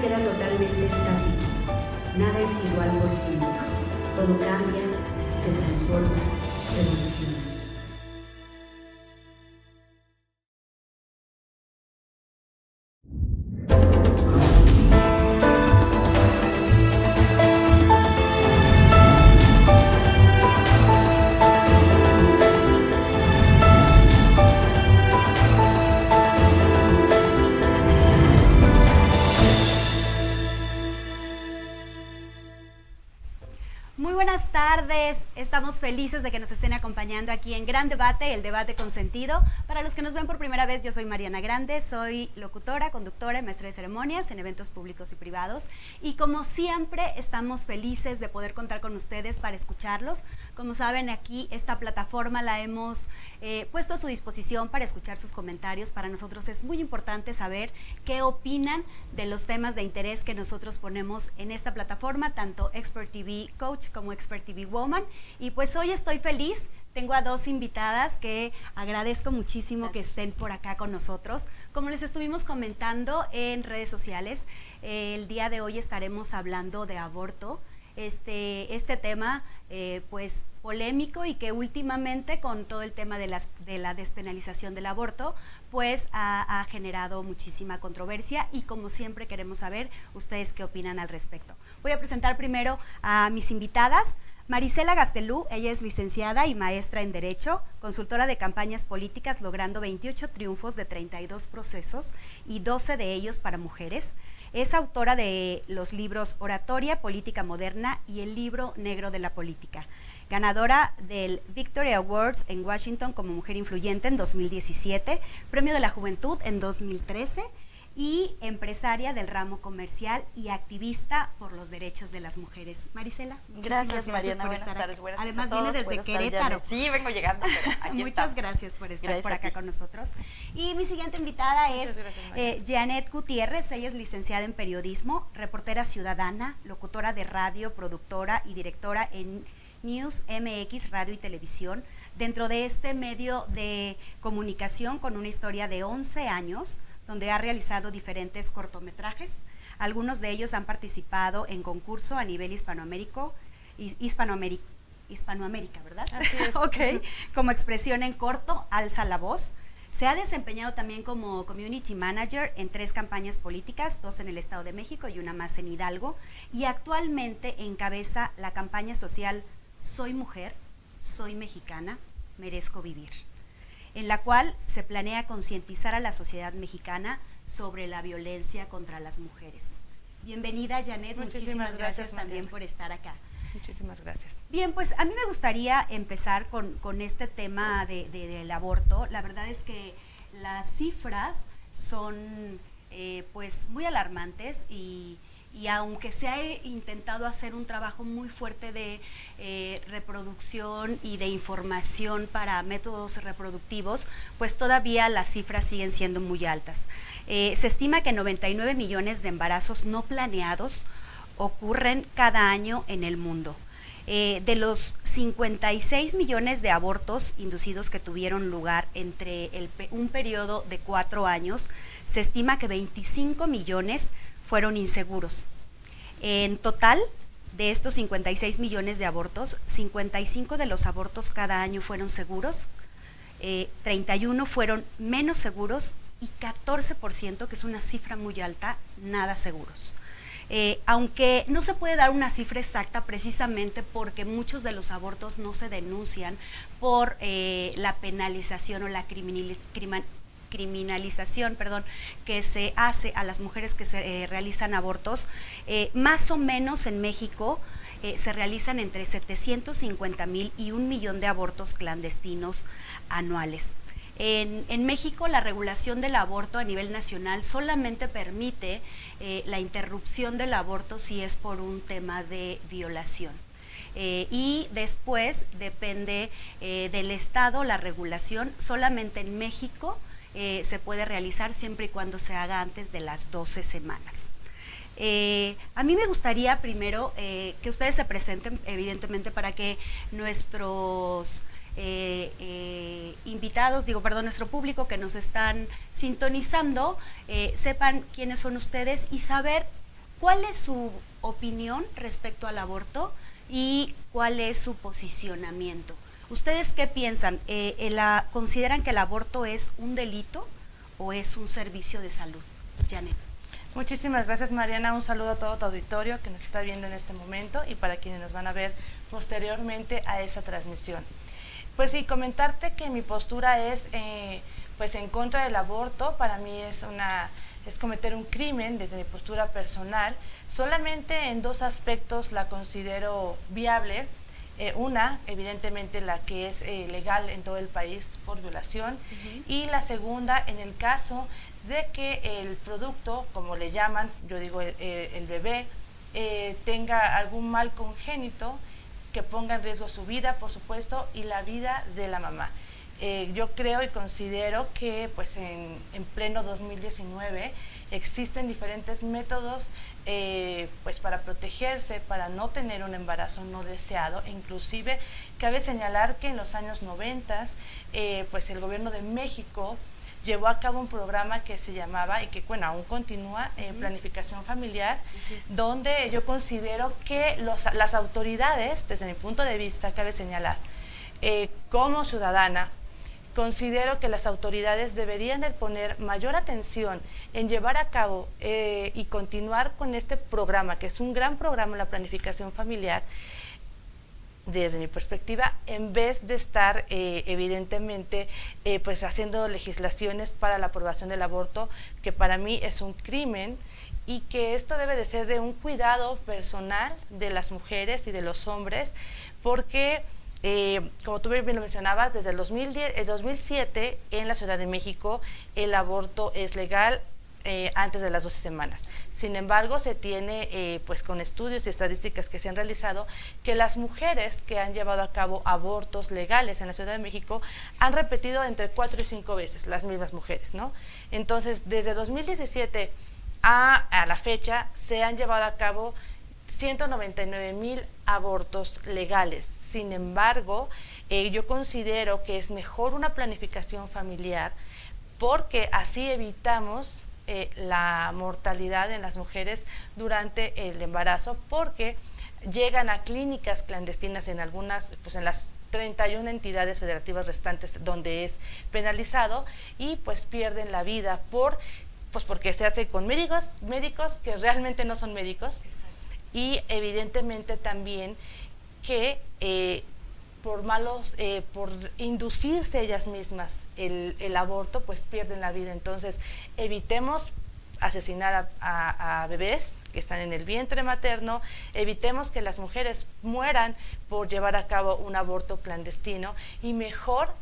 queda totalmente estático. Nada es igual por siempre. Todo cambia, se transforma, se evoluciona. Muy buenas tardes, estamos felices de que nos estén acompañando aquí en Gran Debate, el debate con sentido. Para los que nos ven por primera vez, yo soy Mariana Grande, soy locutora, conductora y maestra de ceremonias en eventos públicos y privados. Y como siempre, estamos felices de poder contar con ustedes para escucharlos. Como saben, aquí esta plataforma la hemos puesto a su disposición para escuchar sus comentarios. Para nosotros es muy importante saber qué opinan de los temas de interés que nosotros ponemos en esta plataforma, tanto Expert TV Coach como Expert TV Woman. Y pues hoy estoy feliz, tengo a dos invitadas que agradezco muchísimo que estén por acá con nosotros. Como les estuvimos comentando en redes sociales, el día de hoy estaremos hablando de aborto. Este tema pues polémico y que últimamente con todo el tema de la despenalización del aborto pues ha generado muchísima controversia y como siempre queremos saber ustedes qué opinan al respecto. Voy a presentar primero a mis invitadas. Marisela Gastelú, ella es licenciada y maestra en Derecho, consultora de campañas políticas, logrando 28 triunfos de 32 procesos y 12 de ellos para mujeres. Es autora de los libros Oratoria, Política Moderna y El Libro Negro de la Política. Ganadora del Victory Awards en Washington como Mujer Influyente en 2017, Premio de la Juventud en 2013 y empresaria del ramo comercial y activista por los derechos de las mujeres. Marisela, gracias Mariana, buenas tardes. Además viene desde Querétaro. Sí, vengo llegando, pero aquí Muchas gracias por estar por acá con nosotros. Y mi siguiente invitada es Janet Gutiérrez, ella es licenciada en periodismo, reportera ciudadana, locutora de radio, productora y directora en News MX Radio y Televisión. Dentro de este medio de comunicación con una historia de 11 años, donde ha realizado diferentes cortometrajes. Algunos de ellos han participado en concurso a nivel Hispanoamérica, ¿verdad? Así es. Ok, como expresión en corto, alza la voz. Se ha desempeñado también como Community Manager en 3 campañas políticas, 2 en el Estado de México y una más en Hidalgo, y actualmente encabeza la campaña social Soy Mujer, Soy Mexicana, Merezco Vivir, en la cual se planea concientizar a la sociedad mexicana sobre la violencia contra las mujeres. Bienvenida, Janet, muchísimas gracias también por estar acá. Muchísimas gracias. Bien, pues a mí me gustaría empezar con este tema del aborto. La verdad es que las cifras son pues muy alarmantes y aunque se ha intentado hacer un trabajo muy fuerte de reproducción y de información para métodos reproductivos, pues todavía las cifras siguen siendo muy altas. Se estima que 99 millones de embarazos no planeados ocurren cada año en el mundo. De los 56 millones de abortos inducidos que tuvieron lugar entre un periodo de 4 años, se estima que 25 millones fueron inseguros. En total, de estos 56 millones de abortos, 55 de los abortos cada año fueron seguros, 31 fueron menos seguros y 14%, que es una cifra muy alta, nada seguros. Aunque no se puede dar una cifra exacta precisamente porque muchos de los abortos no se denuncian por la penalización o la criminalización, que se hace a las mujeres que se realizan abortos. Más o menos en México se realizan entre 750,000 y 1 millón de abortos clandestinos anuales. En México la regulación del aborto a nivel nacional solamente permite la interrupción del aborto si es por un tema de violación. Y después depende del estado la regulación. Solamente en México se puede realizar siempre y cuando se haga antes de las 12 semanas. A mí me gustaría primero que ustedes se presenten, evidentemente, para que nuestros nuestro público que nos están sintonizando, sepan quiénes son ustedes y saber ¿Cuál es su opinión respecto al aborto y cuál es su posicionamiento? ¿Ustedes qué piensan? ¿Consideran que el aborto es un delito o es un servicio de salud? Janet. Muchísimas gracias, Mariana. Un saludo a todo tu auditorio que nos está viendo en este momento y para quienes nos van a ver posteriormente a esa transmisión. Pues sí, comentarte que mi postura es pues en contra del aborto. Para mí es cometer un crimen desde mi postura personal. Solamente en dos aspectos la considero viable. Una, evidentemente, la que es legal en todo el país por violación, y la segunda, en el caso de que el producto, como le llaman, yo digo el bebé, tenga algún mal congénito que ponga en riesgo su vida, por supuesto, y la vida de la mamá. Yo creo y considero que pues en pleno 2019 existen diferentes métodos pues para protegerse, para no tener un embarazo no deseado. Inclusive cabe señalar que en los años 90 pues el gobierno de México llevó a cabo un programa que se llamaba, y que bueno, aún continúa, Planificación Familiar, donde yo considero que las autoridades, desde mi punto de vista, cabe señalar, como ciudadana, considero que las autoridades deberían de poner mayor atención en llevar a cabo y continuar con este programa, que es un gran programa, la planificación familiar, desde mi perspectiva, en vez de estar evidentemente pues haciendo legislaciones para la aprobación del aborto, que para mí es un crimen, y que esto debe de ser de un cuidado personal de las mujeres y de los hombres, porque como tú bien lo mencionabas, desde el 2007 en la Ciudad de México el aborto es legal antes de las 12 semanas. Sin embargo, se tiene, pues con estudios y estadísticas que se han realizado, que las mujeres que han llevado a cabo abortos legales en la Ciudad de México han repetido entre 4 y 5 veces, las mismas mujeres, ¿no? Entonces, desde 2017 a la fecha, se han llevado a cabo 199,000 abortos legales. Sin embargo, yo considero que es mejor una planificación familiar, porque así evitamos la mortalidad en las mujeres durante el embarazo, porque llegan a clínicas clandestinas en algunas, pues en las 31 entidades federativas restantes donde es penalizado, y pues pierden la vida porque se hace con médicos que realmente no son médicos. Exacto. Y evidentemente también que por inducirse ellas mismas el aborto, pues pierden la vida. Entonces, evitemos asesinar a bebés que están en el vientre materno, evitemos que las mujeres mueran por llevar a cabo un aborto clandestino, y mejor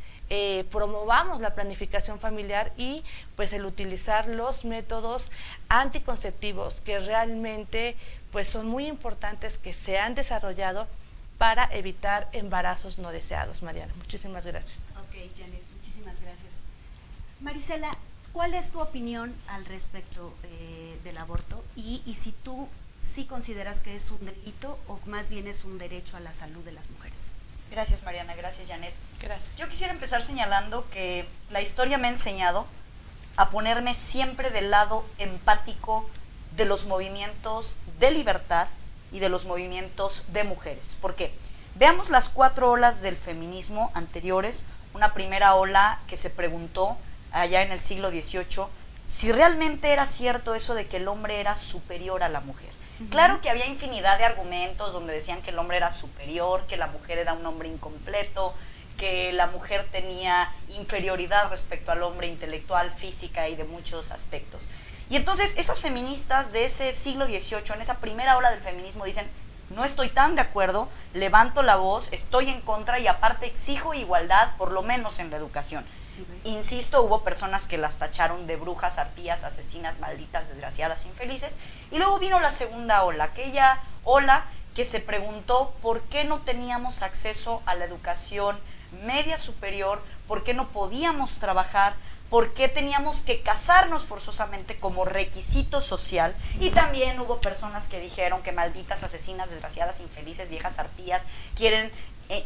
promovamos la planificación familiar y pues el utilizar los métodos anticonceptivos que realmente pues son muy importantes, que se han desarrollado para evitar embarazos no deseados. Mariana, muchísimas gracias. Ok, Janet, muchísimas gracias. Marisela, ¿cuál es tu opinión al respecto del aborto? Y si tú sí consideras que es un delito o más bien es un derecho a la salud de las mujeres. Gracias, Mariana. Gracias, Janet. Gracias. Yo quisiera empezar señalando que la historia me ha enseñado a ponerme siempre del lado empático de los movimientos de libertad y de los movimientos de mujeres. ¿Por qué? Veamos las 4 olas del feminismo anteriores. Una primera ola que se preguntó allá en el siglo XVIII si realmente era cierto eso de que el hombre era superior a la mujer. Claro que había infinidad de argumentos donde decían que el hombre era superior, que la mujer era un hombre incompleto, que la mujer tenía inferioridad respecto al hombre intelectual, física y de muchos aspectos. Y entonces esas feministas de ese siglo XVIII, en esa primera ola del feminismo, dicen: no estoy tan de acuerdo, levanto la voz, estoy en contra y aparte exijo igualdad, por lo menos en la educación. Insisto, hubo personas que las tacharon de brujas, arpías, asesinas, malditas, desgraciadas, infelices. Y luego vino la segunda ola, aquella ola que se preguntó por qué no teníamos acceso a la educación media superior, por qué no podíamos trabajar, ¿Por qué teníamos que casarnos forzosamente como requisito social? Y también hubo personas que dijeron que malditas asesinas, desgraciadas, infelices, viejas arpías, quieren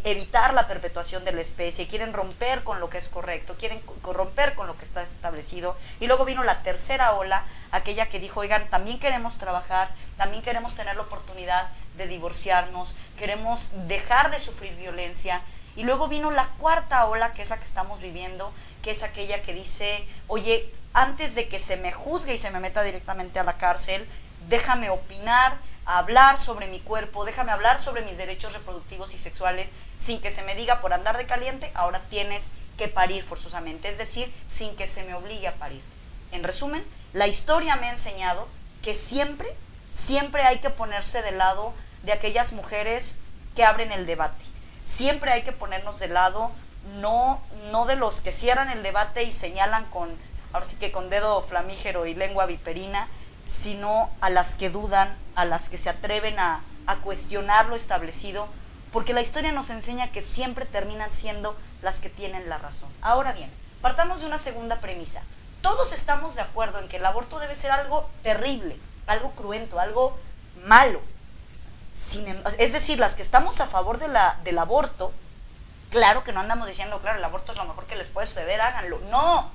evitar la perpetuación de la especie, quieren romper con lo que es correcto, quieren romper con lo que está establecido. Y luego vino la tercera ola, aquella que dijo, oigan, también queremos trabajar, también queremos tener la oportunidad de divorciarnos, queremos dejar de sufrir violencia. Y luego vino la cuarta ola, que es la que estamos viviendo, que es aquella que dice, oye, antes de que se me juzgue y se me meta directamente a la cárcel, déjame opinar, hablar sobre mi cuerpo, déjame hablar sobre mis derechos reproductivos y sexuales, sin que se me diga por andar de caliente, ahora tienes que parir forzosamente, es decir, sin que se me obligue a parir. En resumen, la historia me ha enseñado que siempre hay que ponerse del lado de aquellas mujeres que abren el debate. Siempre hay que ponernos del lado, no de los que cierran el debate y señalan ahora sí que con dedo flamígero y lengua viperina, sino a las que dudan, a las que se atreven a cuestionar lo establecido, porque la historia nos enseña que siempre terminan siendo las que tienen la razón. Ahora bien, partamos de una segunda premisa. Todos estamos de acuerdo en que el aborto debe ser algo terrible, algo cruento, algo malo. Es decir, las que estamos a favor del aborto, claro que no andamos diciendo, claro, el aborto es lo mejor que les puede suceder, háganlo. No,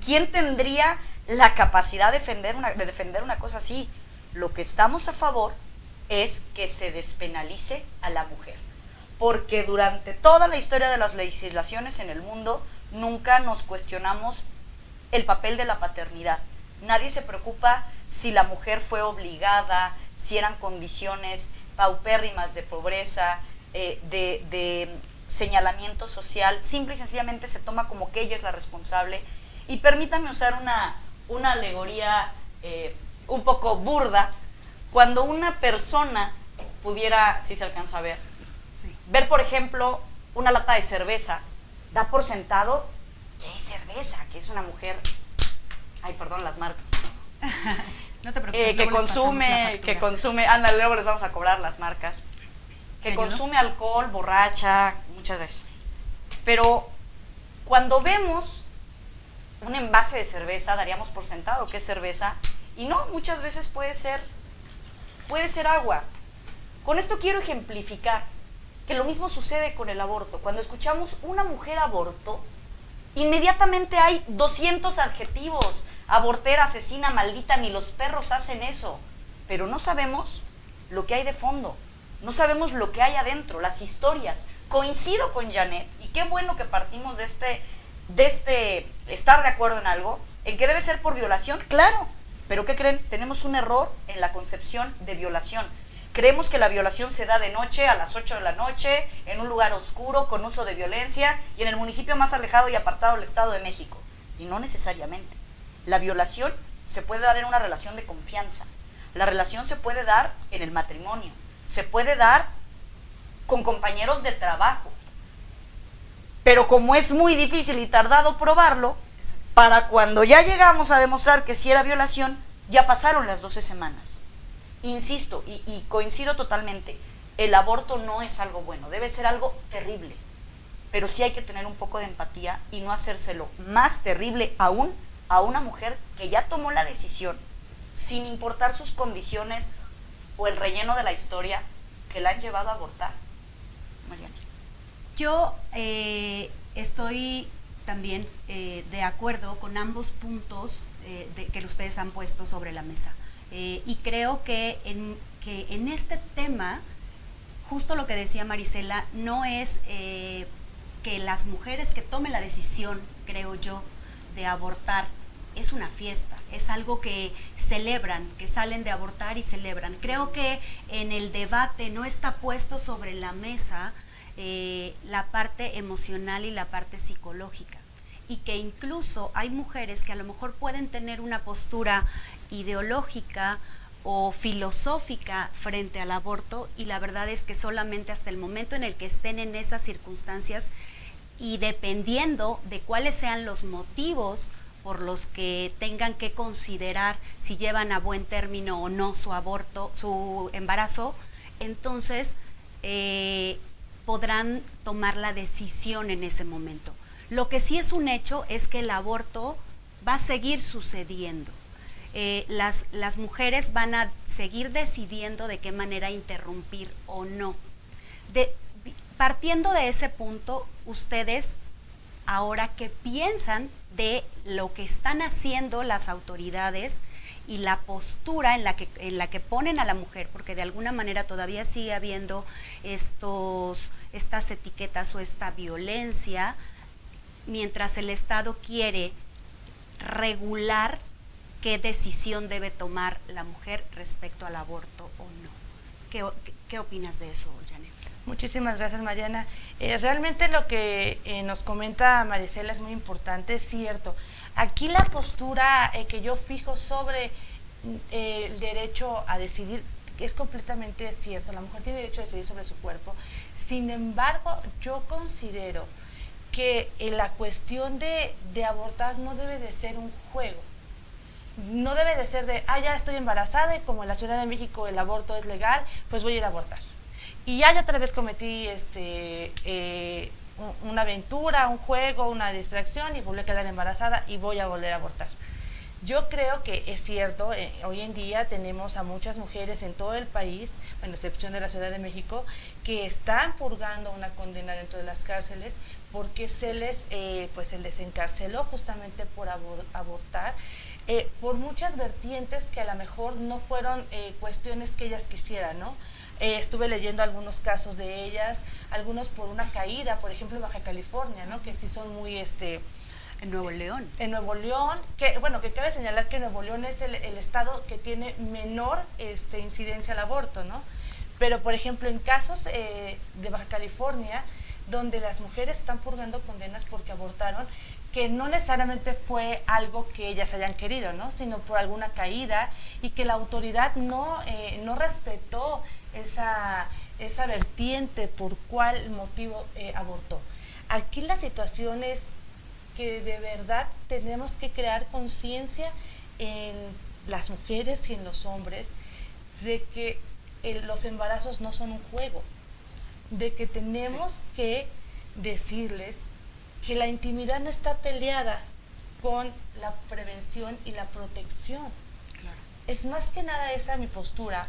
¿quién tendría la capacidad de defender una cosa así? Lo que estamos a favor es que se despenalice a la mujer, porque durante toda la historia de las legislaciones en el mundo nunca nos cuestionamos el papel de la paternidad. Nadie se preocupa si la mujer fue obligada, si eran condiciones paupérrimas de pobreza, de señalamiento social. Simple y sencillamente se toma como que ella es la responsable. Y permítanme usar una alegoría un poco burda. Cuando una persona pudiera, si se alcanza a ver, Sí. ver por ejemplo una lata de cerveza, da por sentado que es cerveza, que es una mujer, ay perdón las marcas, No te preocupes. que luego les pasamos la factura. consume, ándale, luego les vamos a cobrar las marcas, que ¿Te ayudo? consume alcohol, borracha, muchas veces. Pero cuando vemos un envase de cerveza, daríamos por sentado que es cerveza, y no, muchas veces puede ser agua. Con esto quiero ejemplificar que lo mismo sucede con el aborto. Cuando escuchamos una mujer abortó, inmediatamente hay 200 adjetivos: abortera, asesina, maldita, ni los perros hacen eso. Pero no sabemos lo que hay de fondo, no sabemos lo que hay adentro, las historias. Coincido con Janet, y qué bueno que partimos de este estar de acuerdo en algo, en que debe ser por violación, claro. Pero ¿qué creen? Tenemos un error en la concepción de violación. Creemos que la violación se da de noche, a las 8 de la noche, en un lugar oscuro, con uso de violencia, y en el municipio más alejado y apartado del Estado de México. Y no necesariamente. La violación se puede dar en una relación de confianza. La relación se puede dar en el matrimonio. Se puede dar con compañeros de trabajo. Pero como es muy difícil y tardado probarlo, para cuando ya llegamos a demostrar que sí era violación, ya pasaron las 12 semanas. Insisto, y coincido totalmente, el aborto no es algo bueno, debe ser algo terrible. Pero sí hay que tener un poco de empatía y no hacérselo más terrible aún a una mujer que ya tomó la decisión, sin importar sus condiciones o el relleno de la historia que la han llevado a abortar. Mariana. Yo estoy también de acuerdo con ambos puntos que ustedes han puesto sobre la mesa. Y creo que en este tema, justo lo que decía Marisela, no es que las mujeres que tomen la decisión, creo yo, de abortar, es una fiesta, es algo que celebran, que salen de abortar y celebran. Creo que en el debate no está puesto sobre la mesa la parte emocional y la parte psicológica, y que incluso hay mujeres que a lo mejor pueden tener una postura ideológica o filosófica frente al aborto, y la verdad es que solamente hasta el momento en el que estén en esas circunstancias, y dependiendo de cuáles sean los motivos por los que tengan que considerar si llevan a buen término o no su aborto, su embarazo, entonces podrán tomar la decisión en ese momento. Lo que sí es un hecho es que el aborto va a seguir sucediendo. Las mujeres van a seguir decidiendo de qué manera interrumpir o no. Partiendo de ese punto, ustedes ahora, ¿qué piensan de lo que están haciendo las autoridades y la postura en la que ponen a la mujer? Porque de alguna manera todavía sigue habiendo estas etiquetas o esta violencia, mientras el Estado quiere regular qué decisión debe tomar la mujer respecto al aborto o no. ¿Qué opinas de eso, Janet? Muchísimas gracias, Mariana. Realmente lo que nos comenta Marisela es muy importante, es cierto. Aquí la postura que yo fijo sobre el derecho a decidir es completamente cierto. La mujer tiene derecho a decidir sobre su cuerpo. Sin embargo, yo considero que la cuestión de abortar no debe de ser un juego. No debe de ser de, ya estoy embarazada y como en la Ciudad de México el aborto es legal, pues voy a ir a abortar. Y ya yo otra vez cometí una aventura, un juego, una distracción y volví a quedar embarazada y voy a volver a abortar. Yo creo que es cierto, hoy en día tenemos a muchas mujeres en todo el país, bueno, excepción de la Ciudad de México, que están purgando una condena dentro de las cárceles porque se les encarceló justamente por abortar, por muchas vertientes que a lo mejor no fueron cuestiones que ellas quisieran, ¿no? Estuve leyendo algunos casos de ellas, algunos por una caída, por ejemplo, en Baja California, ¿no? Que sí son muy... En Nuevo León. En Nuevo León, que cabe señalar que Nuevo León es el estado que tiene menor incidencia al aborto, ¿no? Pero, por ejemplo, en casos de Baja California, donde las mujeres están purgando condenas porque abortaron, que no necesariamente fue algo que ellas hayan querido, ¿no? Sino por alguna caída y que la autoridad no respetó esa vertiente por cuál motivo abortó. Aquí la situación es que de verdad tenemos que crear conciencia en las mujeres y en los hombres de que los embarazos no son un juego, de que tenemos que decirles que la intimidad no está peleada con la prevención y la protección. Claro. Es más que nada esa mi postura,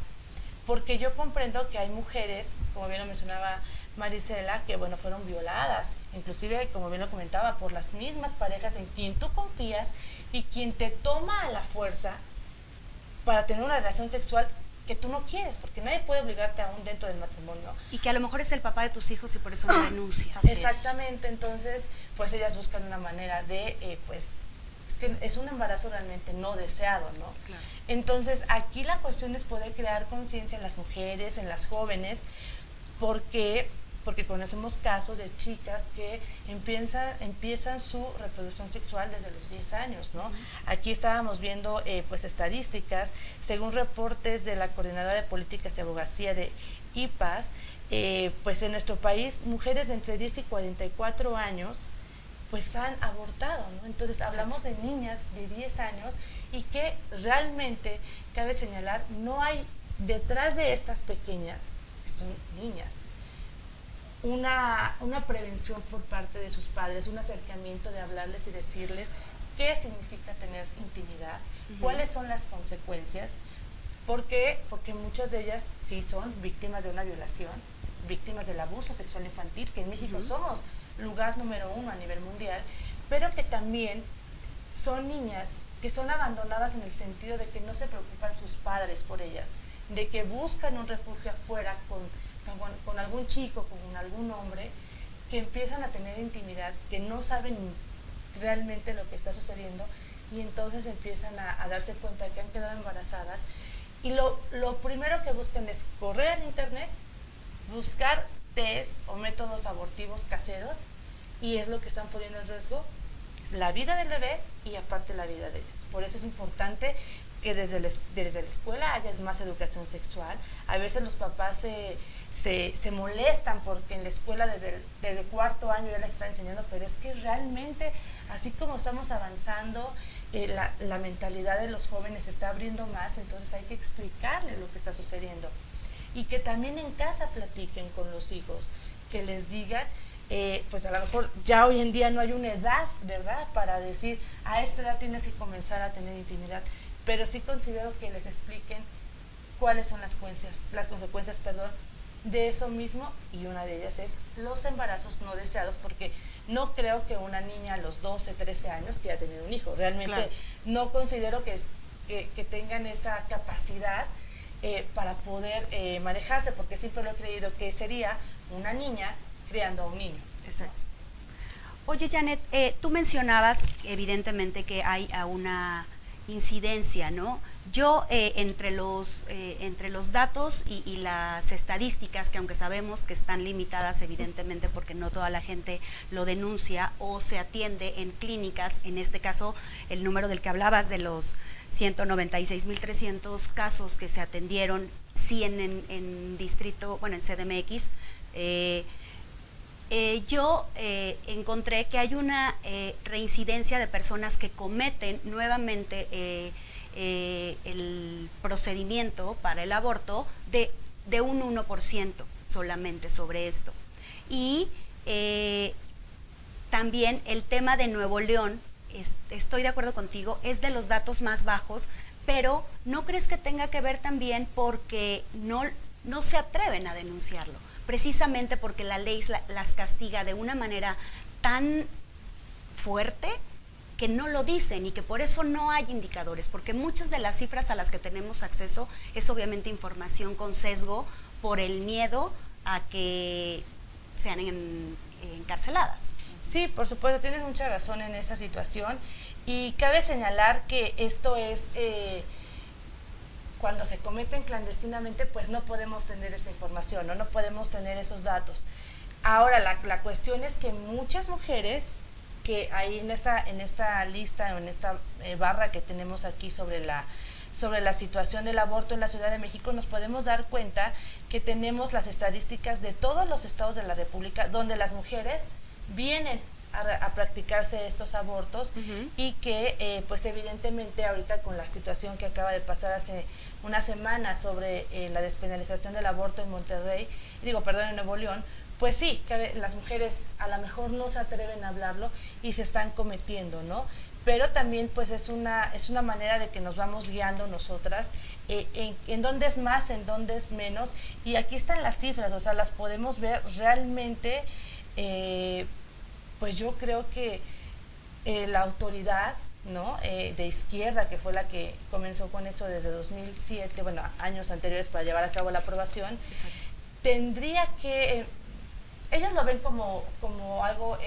porque yo comprendo que hay mujeres, como bien lo mencionaba Marisela, que bueno, fueron violadas, inclusive, como bien lo comentaba, por las mismas parejas en quien tú confías y quien te toma a la fuerza para tener una relación sexual que tú no quieres, porque nadie puede obligarte aún dentro del matrimonio. Y que a lo mejor es el papá de tus hijos y por eso no denuncias. Exactamente, entonces, pues ellas buscan una manera de, es que es un embarazo realmente no deseado, ¿no? Claro. Entonces, aquí la cuestión es poder crear conciencia en las mujeres, en las jóvenes, porque conocemos casos de chicas que empiezan su reproducción sexual desde los 10 años, ¿no? Aquí estábamos viendo estadísticas, según reportes de la Coordinadora de Políticas y Abogacía de IPAS, pues en nuestro país mujeres de entre 10 y 44 años pues han abortado, ¿no? Entonces hablamos de niñas de 10 años y que realmente, cabe señalar, no hay detrás de estas pequeñas, que son niñas, una prevención por parte de sus padres, un acercamiento de hablarles y decirles qué significa tener intimidad, cuáles son las consecuencias, porque muchas de ellas sí son víctimas de una violación, víctimas del abuso sexual infantil, que en México somos lugar número 1 a nivel mundial, pero que también son niñas que son abandonadas en el sentido de que no se preocupan sus padres por ellas, de que buscan un refugio afuera con algún chico, con algún hombre, que empiezan a tener intimidad, que no saben realmente lo que está sucediendo y entonces empiezan a darse cuenta de que han quedado embarazadas y lo primero que buscan es correr al internet, buscar test o métodos abortivos caseros y es lo que están poniendo en riesgo la vida del bebé y aparte la vida de ellas. Por eso es importante que desde la escuela haya más educación sexual. A veces los papás se molestan porque en la escuela desde cuarto año ya les está enseñando, pero es que realmente así como estamos avanzando, la mentalidad de los jóvenes se está abriendo más, entonces hay que explicarles lo que está sucediendo. Y que también en casa platiquen con los hijos, que les digan pues a lo mejor ya hoy en día no hay una edad, ¿verdad?, para decir, a esta edad tienes que comenzar a tener intimidad, pero sí considero que les expliquen cuáles son las consecuencias, de eso mismo, y una de ellas es los embarazos no deseados, porque no creo que una niña a los 12, 13 años quiera tener un hijo. Realmente Claro. no considero que tengan esa capacidad para poder manejarse, porque siempre lo he creído que sería una niña criando a un niño. Exacto. Oye, Janet, tú mencionabas evidentemente que hay una incidencia, ¿no? Yo, entre los datos y las estadísticas, que aunque sabemos que están limitadas evidentemente porque no toda la gente lo denuncia o se atiende en clínicas, en este caso el número del que hablabas de los 196.300 casos que se atendieron, sí en distrito, bueno, en CDMX, yo encontré que hay una reincidencia de personas que cometen nuevamente el procedimiento para el aborto de un 1% solamente sobre esto. Y también el tema de Nuevo León, estoy de acuerdo contigo, es de los datos más bajos, pero ¿no crees que tenga que ver también porque no se atreven a denunciarlo? Precisamente porque la ley las castiga de una manera tan fuerte que no lo dicen y que por eso no hay indicadores, porque muchas de las cifras a las que tenemos acceso es obviamente información con sesgo por el miedo a que sean encarceladas. Sí, por supuesto, tienes mucha razón en esa situación, y cabe señalar que esto es cuando se cometen clandestinamente, pues no podemos tener esa información, no podemos tener esos datos. Ahora, la cuestión es que muchas mujeres que ahí en esta lista o en esta barra que tenemos aquí sobre la situación del aborto en la Ciudad de México, nos podemos dar cuenta que tenemos las estadísticas de todos los estados de la República donde las mujeres vienen a practicarse estos abortos. Uh-huh. Y que pues evidentemente ahorita con la situación que acaba de pasar hace una semana sobre la despenalización del aborto en en Nuevo León, pues sí, las mujeres a lo mejor no se atreven a hablarlo y se están cometiendo, ¿no? Pero también pues es una manera de que nos vamos guiando nosotras en dónde es más, en dónde es menos, y aquí están las cifras, o sea, las podemos ver realmente. Pues yo creo que la autoridad, ¿no?, de izquierda, que fue la que comenzó con eso desde 2007, bueno, años anteriores para llevar a cabo la aprobación. Exacto. Tendría que ellos lo ven como algo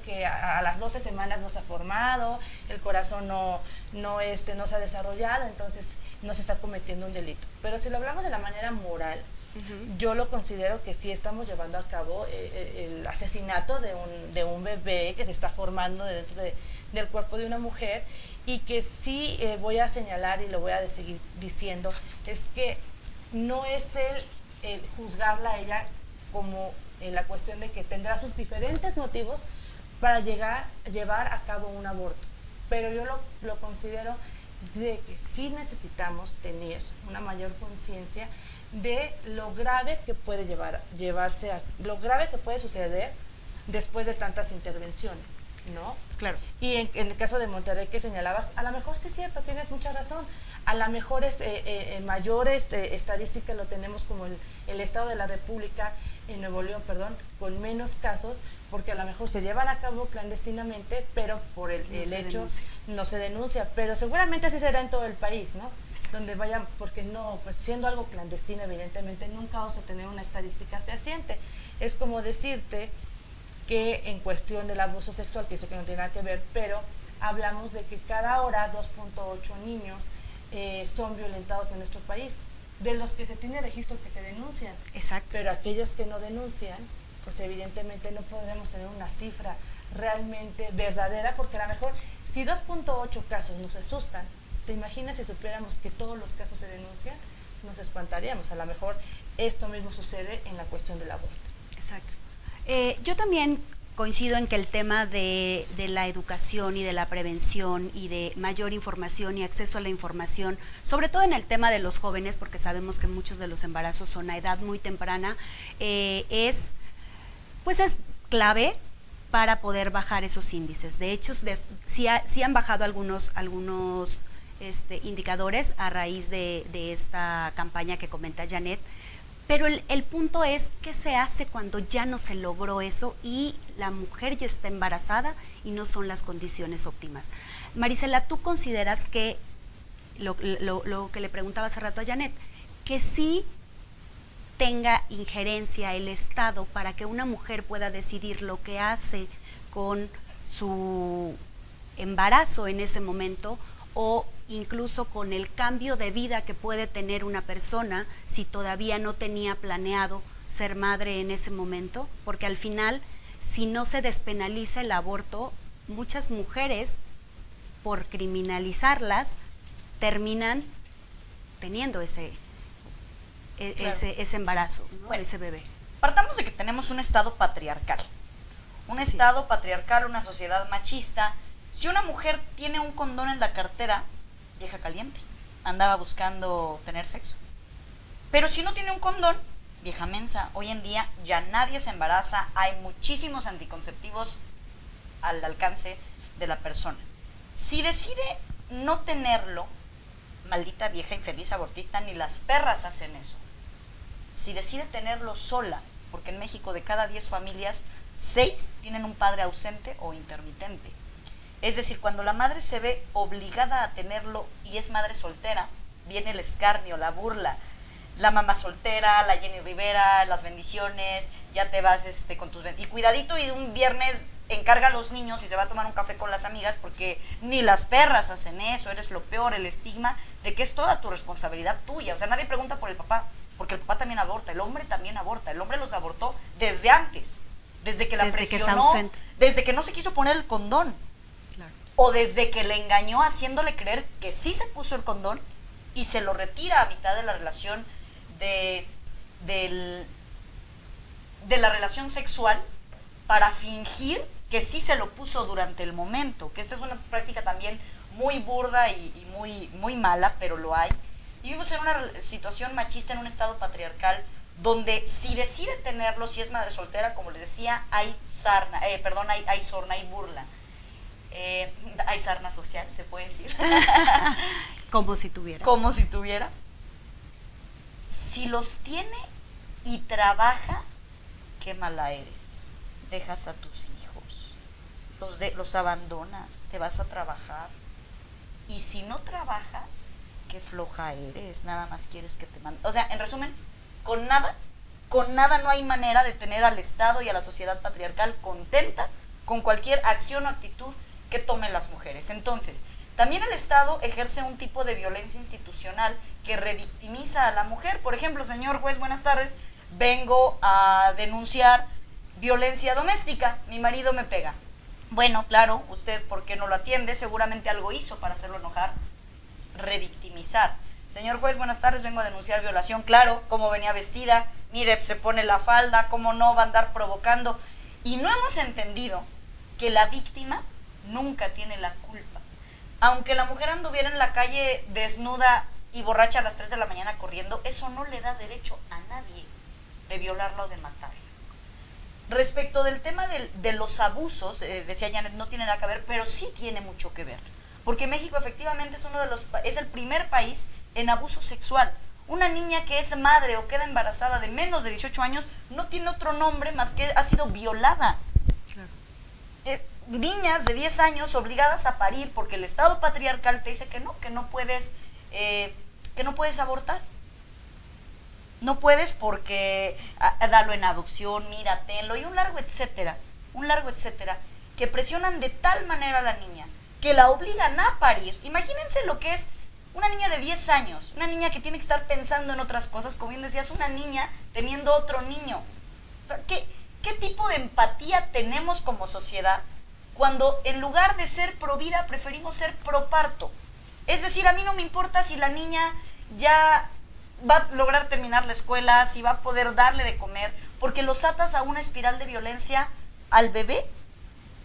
que a las 12 semanas no se ha formado, el corazón no se ha desarrollado, entonces no se está cometiendo un delito. Pero si lo hablamos de la manera moral, uh-huh, yo lo considero que sí estamos llevando a cabo el asesinato de un bebé que se está formando dentro del cuerpo de una mujer, y que sí voy a señalar y lo voy a seguir diciendo, es que no es el juzgarla a ella como la cuestión de que tendrá sus diferentes motivos para llevar a cabo un aborto, pero yo lo considero de que sí necesitamos tener una mayor conciencia de lo grave que puede lo grave que puede suceder después de tantas intervenciones, ¿no? Claro. Y en el caso de Monterrey que señalabas, a lo mejor sí es cierto, tienes mucha razón, a lo mejor mayor estadística lo tenemos como el Estado de la República, en Nuevo León, con menos casos, porque a lo mejor se llevan a cabo clandestinamente, pero por el hecho no se denuncia, pero seguramente así será en todo el país, ¿no? Exacto. Donde vayan, porque no, pues siendo algo clandestino, evidentemente nunca vamos a tener una estadística fehaciente. Es como decirte que en cuestión del abuso sexual, que eso que no tiene nada que ver, pero hablamos de que cada hora 2.8 niños son violentados en nuestro país, de los que se tiene registro que se denuncian. Exacto. Pero aquellos que no denuncian, pues evidentemente no podremos tener una cifra realmente verdadera, porque a lo mejor si 2.8 casos nos asustan, ¿te imaginas si supiéramos que todos los casos se denuncian? Nos espantaríamos. A lo mejor esto mismo sucede en la cuestión del aborto. Exacto. Yo también coincido en que el tema de la educación y de la prevención y de mayor información y acceso a la información, sobre todo en el tema de los jóvenes, porque sabemos que muchos de los embarazos son a edad muy temprana, es clave para poder bajar esos índices. De hecho, sí han bajado algunos indicadores a raíz de esta campaña que comenta Janet, pero el punto es qué se hace cuando ya no se logró eso y la mujer ya está embarazada y no son las condiciones óptimas. Marisela, ¿tú consideras que, lo que le preguntaba hace rato a Janet, que sí tenga injerencia el Estado para que una mujer pueda decidir lo que hace con su embarazo en ese momento, o incluso con el cambio de vida que puede tener una persona si todavía no tenía planeado ser madre en ese momento? Porque al final, si no se despenaliza el aborto, muchas mujeres, por criminalizarlas, terminan teniendo ese embarazo, ¿no? Bueno, ese bebé. Partamos de que tenemos un Estado patriarcal. Un Así Estado es. patriarcal, una sociedad machista. Si una mujer tiene un condón en la cartera, vieja caliente, andaba buscando tener sexo. Pero si no tiene un condón, vieja mensa. Hoy en día ya nadie se embaraza, hay muchísimos anticonceptivos al alcance de la persona. Si decide no tenerlo, maldita vieja infeliz abortista, ni las perras hacen eso. Si decide tenerlo sola, porque en México de cada 10 familias, 6 tienen un padre ausente o intermitente. Es decir, cuando la madre se ve obligada a tenerlo y es madre soltera, viene el escarnio, la burla. La mamá soltera, la Jenny Rivera, las bendiciones, ya te vas con tus... Y cuidadito, y un viernes encarga a los niños y se va a tomar un café con las amigas, porque ni las perras hacen eso, eres lo peor, el estigma de que es toda tu responsabilidad tuya. O sea, nadie pregunta por el papá, porque el papá también aborta, el hombre también aborta, el hombre los abortó desde antes, desde que la Desde que está presionó, ausente. desde que no se quiso poner el condón, Claro. o desde que le engañó haciéndole creer que sí se puso el condón y se lo retira a mitad de la relación de la relación sexual para fingir que sí se lo puso durante el momento, que esta es una práctica también muy burda y muy mala, pero lo hay. Vivimos en una situación machista, en un estado patriarcal, donde si decide tenerlo, si es madre soltera, como les decía, hay sarna, hay sorna, hay burla. Hay sarna social, se puede decir. Como si tuviera. Como si tuviera. Si los tiene y trabaja, qué mala eres. Dejas a tus hijos, los abandonas, te vas a trabajar. Y si no trabajas, qué floja eres, nada más quieres que te manden. O sea, en resumen, con nada no hay manera de tener al Estado y a la sociedad patriarcal contenta con cualquier acción o actitud que tomen las mujeres. Entonces, también el Estado ejerce un tipo de violencia institucional que revictimiza a la mujer. Por ejemplo, señor juez, buenas tardes, vengo a denunciar violencia doméstica, mi marido me pega. Bueno, claro, usted, ¿por qué no lo atiende? Seguramente algo hizo para hacerlo enojar. Revictimizar. Señor juez, buenas tardes, vengo a denunciar violación. Claro, cómo venía vestida, mire, se pone la falda, cómo no va a andar provocando. Y no hemos entendido que la víctima nunca tiene la culpa. Aunque la mujer anduviera en la calle desnuda y borracha a las 3 de la mañana corriendo, eso no le da derecho a nadie de violarla o de matarla. Respecto del tema de los abusos, decía Janet, no tiene nada que ver, pero sí tiene mucho que ver. Porque México efectivamente es el primer país en abuso sexual. Una niña que es madre o queda embarazada de menos de 18 años no tiene otro nombre más que ha sido violada. Claro. Niñas de 10 años obligadas a parir porque el Estado patriarcal te dice que no puedes abortar. No puedes porque dalo en adopción, mira, tenlo, y un largo etcétera, que presionan de tal manera a la niña que la obligan a parir. Imagínense lo que es una niña de 10 años, una niña que tiene que estar pensando en otras cosas, como bien decías, una niña teniendo otro niño. O sea, ¿qué tipo de empatía tenemos como sociedad cuando en lugar de ser pro vida preferimos ser pro parto? Es decir, a mí no me importa si la niña ya va a lograr terminar la escuela, si va a poder darle de comer, porque los atas a una espiral de violencia al bebé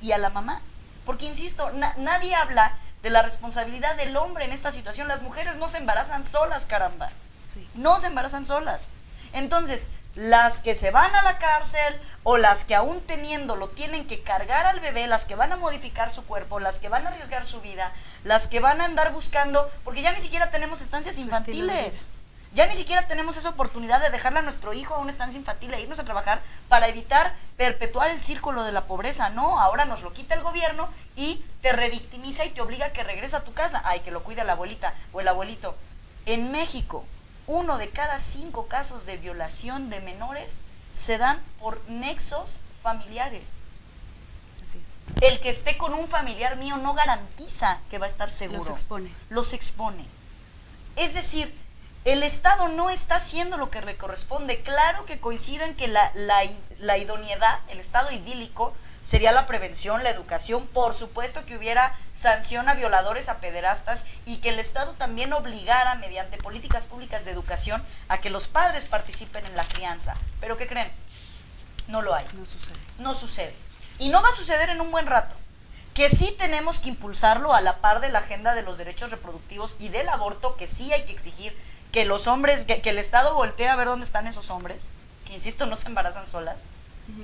y a la mamá. Porque, insisto, nadie habla de la responsabilidad del hombre en esta situación. Las mujeres no se embarazan solas, caramba. Sí. No se embarazan solas. Entonces, las que se van a la cárcel o las que aún teniéndolo tienen que cargar al bebé, las que van a modificar su cuerpo, las que van a arriesgar su vida, las que van a andar buscando, porque ya ni siquiera tenemos estancias infantiles. Ya ni siquiera tenemos esa oportunidad de dejarle a nuestro hijo a una estancia infantil e irnos a trabajar para evitar perpetuar el círculo de la pobreza. No, ahora nos lo quita el gobierno y te revictimiza y te obliga a que regrese a tu casa. Ay, que lo cuide la abuelita o el abuelito. En México, 1 de cada 5 casos de violación de menores se dan por nexos familiares. Así es. El que esté con un familiar mío no garantiza que va a estar seguro. Los expone. Los expone. Es decir, el Estado no está haciendo lo que le corresponde. Claro que coinciden que la idoneidad, el estado idílico, sería la prevención, la educación, por supuesto que hubiera sanción a violadores, a pederastas, y que el Estado también obligara, mediante políticas públicas de educación, a que los padres participen en la crianza. ¿Pero qué creen? No lo hay. No sucede. No sucede. Y no va a suceder en un buen rato. Que sí tenemos que impulsarlo a la par de la agenda de los derechos reproductivos y del aborto, que sí hay que exigir que los hombres, que el Estado voltee a ver dónde están esos hombres, que insisto, no se embarazan solas,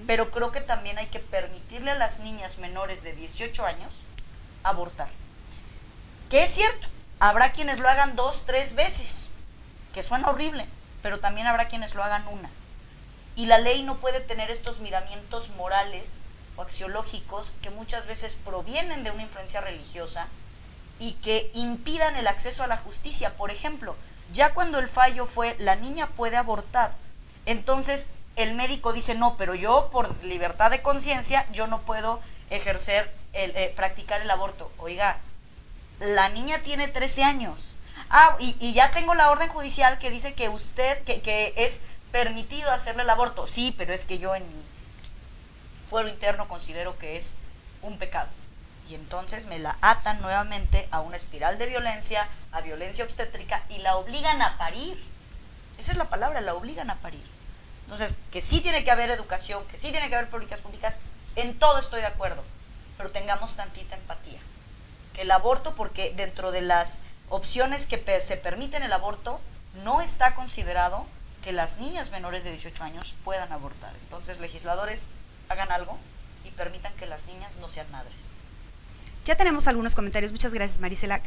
pero creo que también hay que permitirle a las niñas menores de 18 años abortar. Que es cierto, habrá quienes lo hagan 2, 3 veces, que suena horrible, pero también habrá quienes lo hagan una. Y la ley no puede tener estos miramientos morales o axiológicos que muchas veces provienen de una influencia religiosa y que impidan el acceso a la justicia. Por ejemplo, ya cuando el fallo fue la niña puede abortar, entonces el médico dice no, pero yo por libertad de conciencia yo no puedo ejercer, practicar el aborto. Oiga, la niña tiene 13 años. Y ya tengo la orden judicial que dice que usted, que es permitido hacerle el aborto. Sí, pero es que yo en mi fuero interno considero que es un pecado. Y entonces me la atan nuevamente a una espiral de violencia, a violencia obstétrica, y la obligan a parir. Esa es la palabra, la obligan a parir. Entonces, que sí tiene que haber educación, que sí tiene que haber políticas públicas, en todo estoy de acuerdo, pero tengamos tantita empatía. Que el aborto, porque dentro de las opciones que se permiten el aborto, no está considerado que las niñas menores de 18 años puedan abortar. Entonces, legisladores, hagan algo y permitan que las niñas no sean madres. Ya tenemos algunos comentarios, muchas gracias Marisela.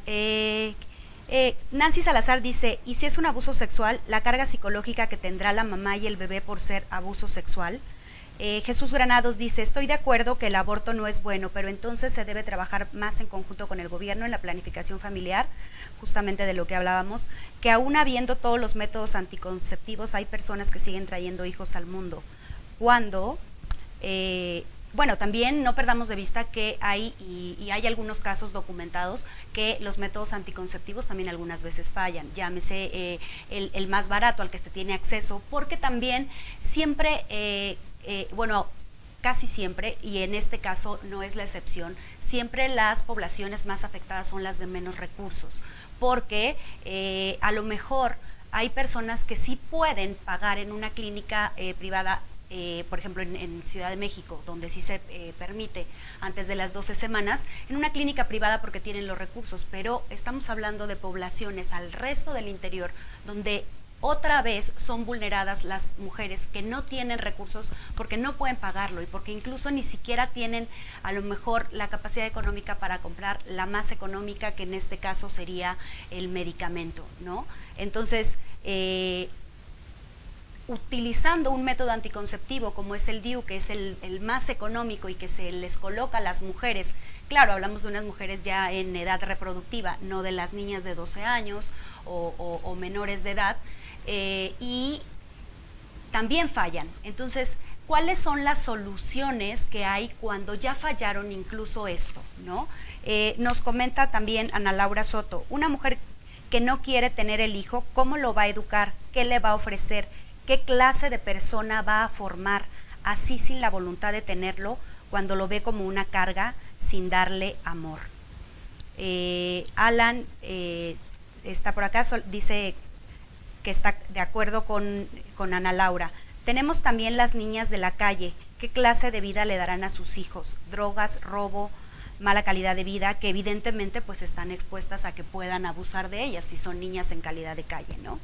Nancy Salazar dice, ¿y si es un abuso sexual, la carga psicológica que tendrá la mamá y el bebé por ser abuso sexual? Jesús Granados dice, estoy de acuerdo que el aborto no es bueno, pero entonces se debe trabajar más en conjunto con el gobierno en la planificación familiar, justamente de lo que hablábamos, que aún habiendo todos los métodos anticonceptivos hay personas que siguen trayendo hijos al mundo. Cuando... bueno, también no perdamos de vista que hay, y hay algunos casos documentados, que los métodos anticonceptivos también algunas veces fallan, llámese el más barato al que se tiene acceso, porque también siempre, bueno, casi siempre, y en este caso no es la excepción, siempre las poblaciones más afectadas son las de menos recursos, porque a lo mejor hay personas que sí pueden pagar en una clínica privada. Por ejemplo, en Ciudad de México, donde sí se permite antes de las 12 semanas, en una clínica privada porque tienen los recursos, pero estamos hablando de poblaciones al resto del interior, donde otra vez son vulneradas las mujeres que no tienen recursos porque no pueden pagarlo y porque incluso ni siquiera tienen a lo mejor la capacidad económica para comprar la más económica, que en este caso sería el medicamento, ¿no? Entonces, utilizando un método anticonceptivo como es el DIU, que es el más económico y que se les coloca a las mujeres, claro, hablamos de unas mujeres ya en edad reproductiva, no de las niñas de 12 años o menores de edad, y también fallan. Entonces, ¿cuáles son las soluciones que hay cuando ya fallaron incluso esto, ¿no? Nos comenta también Ana Laura Soto, una mujer que no quiere tener el hijo, ¿cómo lo va a educar? ¿Qué le va a ofrecer? ¿Qué clase de persona va a formar así sin la voluntad de tenerlo, cuando lo ve como una carga sin darle amor? Alan está por acá, dice que está de acuerdo con Ana Laura. Tenemos también las niñas de la calle. ¿Qué clase de vida le darán a sus hijos? Drogas, robo, mala calidad de vida, que evidentemente pues están expuestas a que puedan abusar de ellas si son niñas en calidad de calle, ¿no?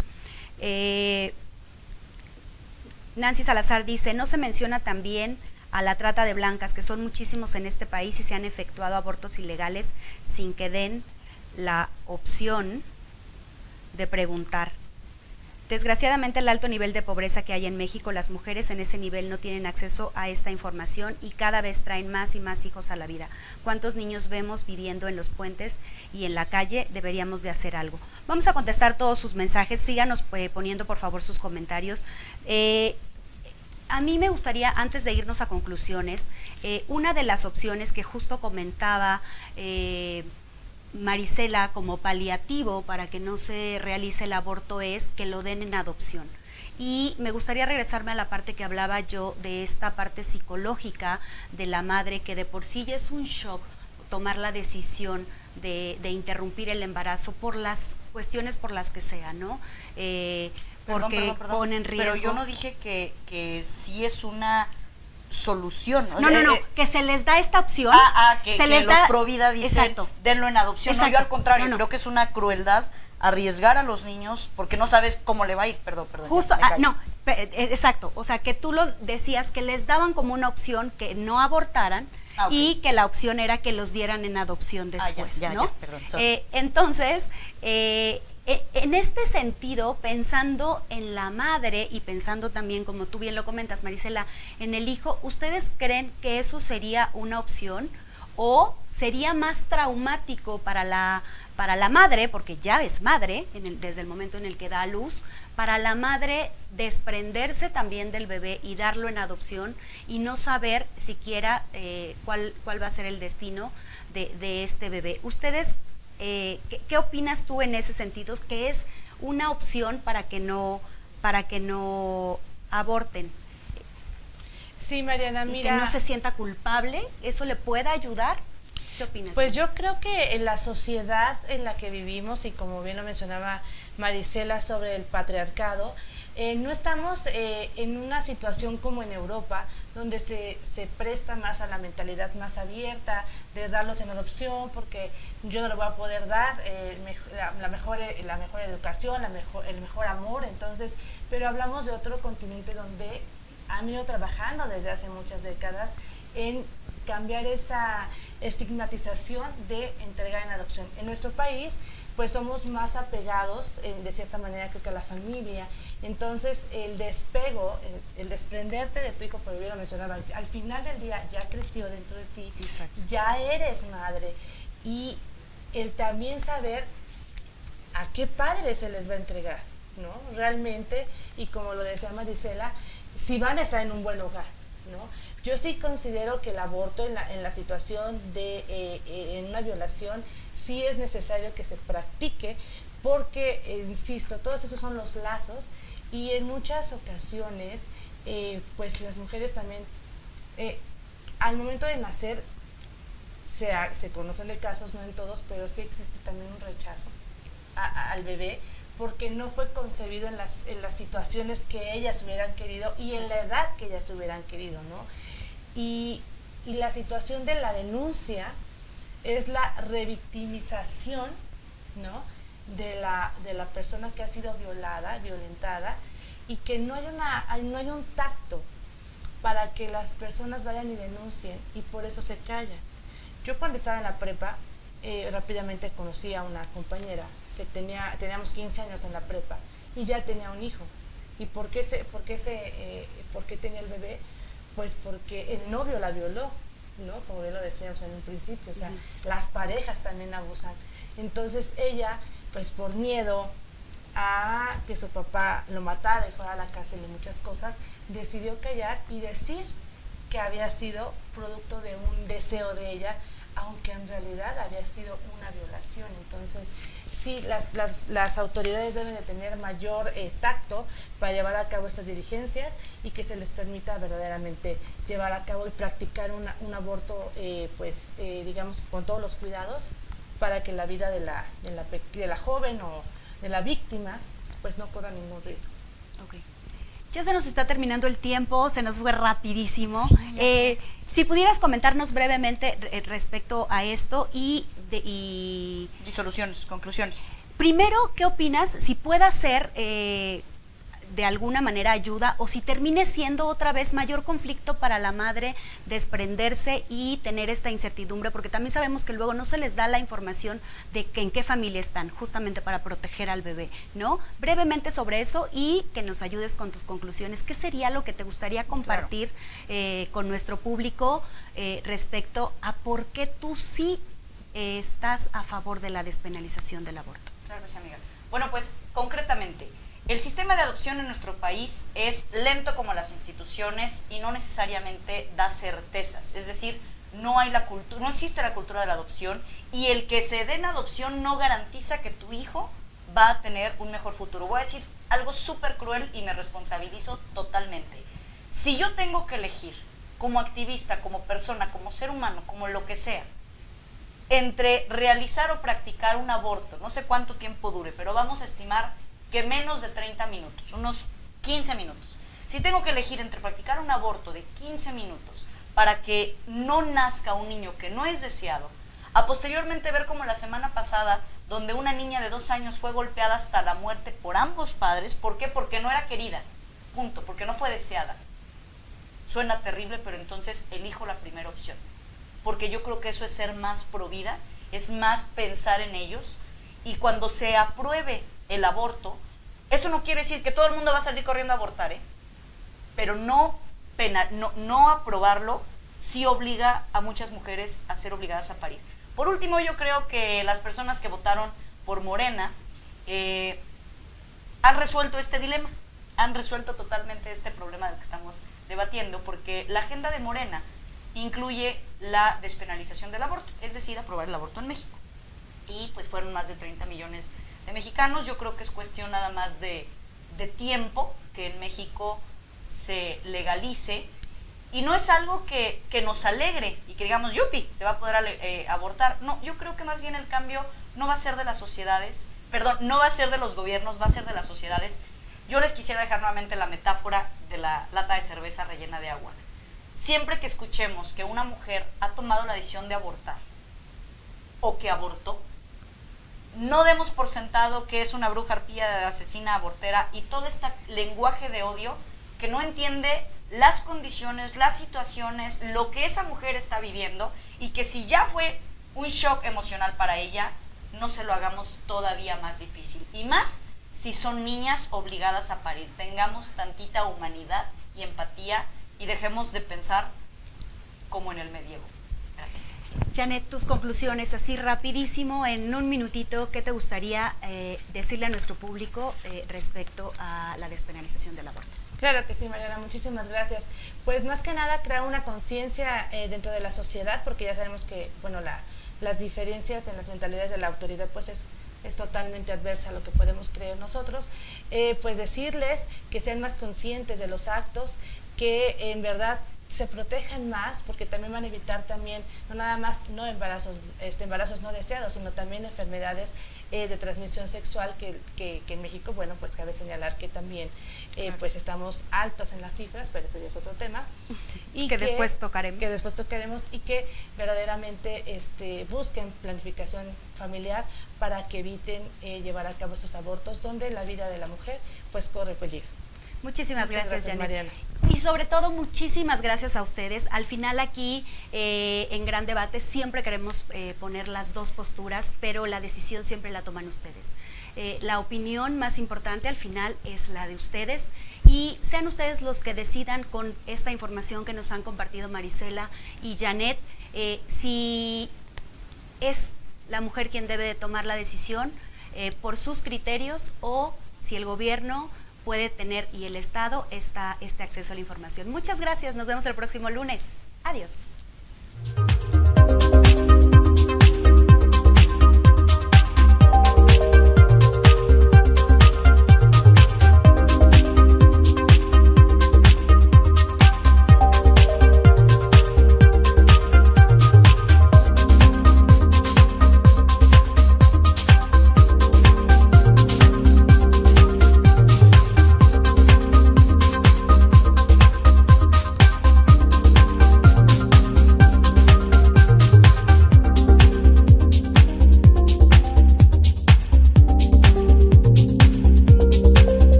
Nancy Salazar dice, no se menciona también a la trata de blancas, que son muchísimos en este país y se han efectuado abortos ilegales sin que den la opción de preguntar. Desgraciadamente, el alto nivel de pobreza que hay en México, las mujeres en ese nivel no tienen acceso a esta información y cada vez traen más y más hijos a la vida. ¿Cuántos niños vemos viviendo en los puentes y en la calle? Deberíamos de hacer algo. Vamos a contestar todos sus mensajes, síganos poniendo por favor sus comentarios. A mí me gustaría, antes de irnos a conclusiones, una de las opciones que justo comentaba Marisela como paliativo para que no se realice el aborto es que lo den en adopción. Y me gustaría regresarme a la parte que hablaba yo de esta parte psicológica de la madre, que de por sí ya es un shock tomar la decisión de interrumpir el embarazo por las cuestiones por las que sea, ¿no? Porque pone en riesgo. Pero yo no dije que sí es una solución. No, que se les da esta opción. Que se les los da, Provida dicen, exacto, denlo en adopción. exacto, No, yo al contrario, no. creo que es una crueldad arriesgar a los niños porque no sabes cómo le va a ir. Perdón. Justo, exacto. O sea, que tú lo decías, que les daban como una opción que no abortaran, y que la opción era que los dieran en adopción después, ¿no? Perdón, entonces, en este sentido, pensando en la madre y pensando también, como tú bien lo comentas, Marisela, en el hijo, ¿ustedes creen que eso sería una opción o sería más traumático para la madre, porque ya es madre desde el momento en el que da a luz, para la madre desprenderse también del bebé y darlo en adopción y no saber siquiera cuál va a ser el destino de este bebé? ¿Ustedes ¿qué opinas tú en ese sentido? ¿Que es una opción para que no aborten? Sí, Mariana, mira. Que no se sienta culpable, ¿eso le puede ayudar? ¿Qué opinas? Pues yo creo que en la sociedad en la que vivimos, y como bien lo mencionaba Marisela sobre el patriarcado, no estamos en una situación como en Europa, donde se presta más a la mentalidad más abierta de darlos en adopción, porque yo no le voy a poder dar la mejor educación, el mejor amor. Entonces, pero hablamos de otro continente donde han ido trabajando desde hace muchas décadas en cambiar esa estigmatización de entregar en adopción. En nuestro país, pues somos más apegados, de cierta manera, creo que a la familia. Entonces, el despego, el desprenderte de tu hijo, por bien lo mencionaba, al final del día ya creció dentro de ti, exacto, ya eres madre, y el también saber a qué padre se les va a entregar, ¿no? Realmente, y como lo decía Marisela, si van a estar en un buen hogar, ¿no? Yo sí considero que el aborto en la situación de en una violación sí es necesario que se practique porque, insisto, todos esos son los lazos y en muchas ocasiones pues las mujeres también al momento de nacer se conocen de casos, no en todos, pero sí existe también un rechazo al bebé porque no fue concebido en las situaciones que ellas hubieran querido y en la edad que ellas hubieran querido, ¿no? Y la situación de la denuncia es la revictimización, ¿no? de la persona que ha sido violada, violentada, y que no hay un tacto para que las personas vayan y denuncien, y por eso se callan. Yo cuando estaba en la prepa, rápidamente conocí a una compañera que teníamos 15 años en la prepa y ya tenía un hijo. ¿Y por qué tenía el bebé? Pues porque el novio la violó, ¿no? Como bien lo decíamos en un principio, o sea, las parejas también abusan. Entonces ella, pues por miedo a que su papá lo matara y fuera a la cárcel y muchas cosas, decidió callar y decir que había sido producto de un deseo de ella, aunque en realidad había sido una violación. Entonces, sí, las autoridades deben de tener mayor tacto para llevar a cabo estas diligencias y que se les permita verdaderamente llevar a cabo y practicar un aborto, digamos, con todos los cuidados para que la vida de la joven o de la víctima pues no corra ningún riesgo. Okay. Ya se nos está terminando el tiempo, se nos fue rapidísimo. Si pudieras comentarnos brevemente respecto a esto y soluciones, conclusiones. Primero, ¿qué opinas? Si pueda ser, de alguna manera ayuda o si termine siendo otra vez mayor conflicto para la madre desprenderse y tener esta incertidumbre, porque también sabemos que luego no se les da la información de que en qué familia están, justamente para proteger al bebé, ¿no? Brevemente sobre eso y que nos ayudes con tus conclusiones. ¿Qué sería lo que te gustaría compartir con nuestro público respecto a por qué tú sí estás a favor de la despenalización del aborto? Claro que sí, amiga. Bueno, pues concretamente, el sistema de adopción en nuestro país es lento como las instituciones y no necesariamente da certezas. Es decir, no existe la cultura de la adopción y el que se dé en adopción no garantiza que tu hijo va a tener un mejor futuro. Voy a decir algo súper cruel y me responsabilizo totalmente. Si yo tengo que elegir como activista, como persona, como ser humano, como lo que sea, entre realizar o practicar un aborto, no sé cuánto tiempo dure, pero vamos a estimar que menos de 30 minutos, unos 15 minutos. Si tengo que elegir entre practicar un aborto de 15 minutos para que no nazca un niño que no es deseado, a posteriormente ver como la semana pasada, donde una niña de 2 años fue golpeada hasta la muerte por ambos padres. ¿Por qué? Porque no era querida, punto, porque no fue deseada. Suena terrible, pero entonces elijo la primera opción, porque yo creo que eso es ser más pro vida, es más pensar en ellos, y cuando se apruebe el aborto, eso no quiere decir que todo el mundo va a salir corriendo a abortar, pero no aprobarlo sí obliga a muchas mujeres a ser obligadas a parir. Por último, yo creo que las personas que votaron por Morena han resuelto este dilema, han resuelto totalmente este problema del que estamos debatiendo, porque la agenda de Morena incluye la despenalización del aborto, es decir, aprobar el aborto en México. Y pues fueron más de 30 millones de mexicanos. Yo creo que es cuestión nada más de tiempo que en México se legalice. Y no es algo que nos alegre y que digamos, yupi, se va a poder abortar. No, yo creo que más bien el cambio no va a ser de las sociedades, perdón, no va a ser de los gobiernos, va a ser de las sociedades. Yo les quisiera dejar nuevamente la metáfora de la lata de cerveza rellena de agua. Siempre que escuchemos que una mujer ha tomado la decisión de abortar o que abortó, no demos por sentado que es una bruja, arpía, asesina, abortera y todo este lenguaje de odio que no entiende las condiciones, las situaciones, lo que esa mujer está viviendo, y que si ya fue un shock emocional para ella, no se lo hagamos todavía más difícil. Y más si son niñas obligadas a parir. Tengamos tantita humanidad y empatía y dejemos de pensar como en el medievo. Gracias. Janet, tus conclusiones, así rapidísimo, en un minutito, ¿qué te gustaría decirle a nuestro público respecto a la despenalización del aborto? Claro que sí, Mariana, muchísimas gracias. Pues más que nada crear una conciencia dentro de la sociedad, porque ya sabemos que, bueno, las diferencias en las mentalidades de la autoridad pues es totalmente adversa a lo que podemos creer nosotros. Pues decirles que sean más conscientes de los actos, que en verdad se protejan más, porque también van a evitar también, no nada más no embarazos no deseados, sino también enfermedades de transmisión sexual que en México, bueno, pues cabe señalar que también pues estamos altos en las cifras, pero eso ya es otro tema. Y que después tocaremos. Que después tocaremos y que verdaderamente busquen planificación familiar para que eviten llevar a cabo esos abortos donde la vida de la mujer pues corre peligro. Muchas gracias, Janet. Mariana. Y sobre todo, muchísimas gracias a ustedes. Al final aquí, en Gran Debate, siempre queremos poner las dos posturas, pero la decisión siempre la toman ustedes. La opinión más importante al final es la de ustedes, y sean ustedes los que decidan con esta información que nos han compartido Marisela y Janet, si es la mujer quien debe de tomar la decisión por sus criterios, o si el gobierno puede tener y el Estado este acceso a la información. Muchas gracias, nos vemos el próximo lunes. Adiós.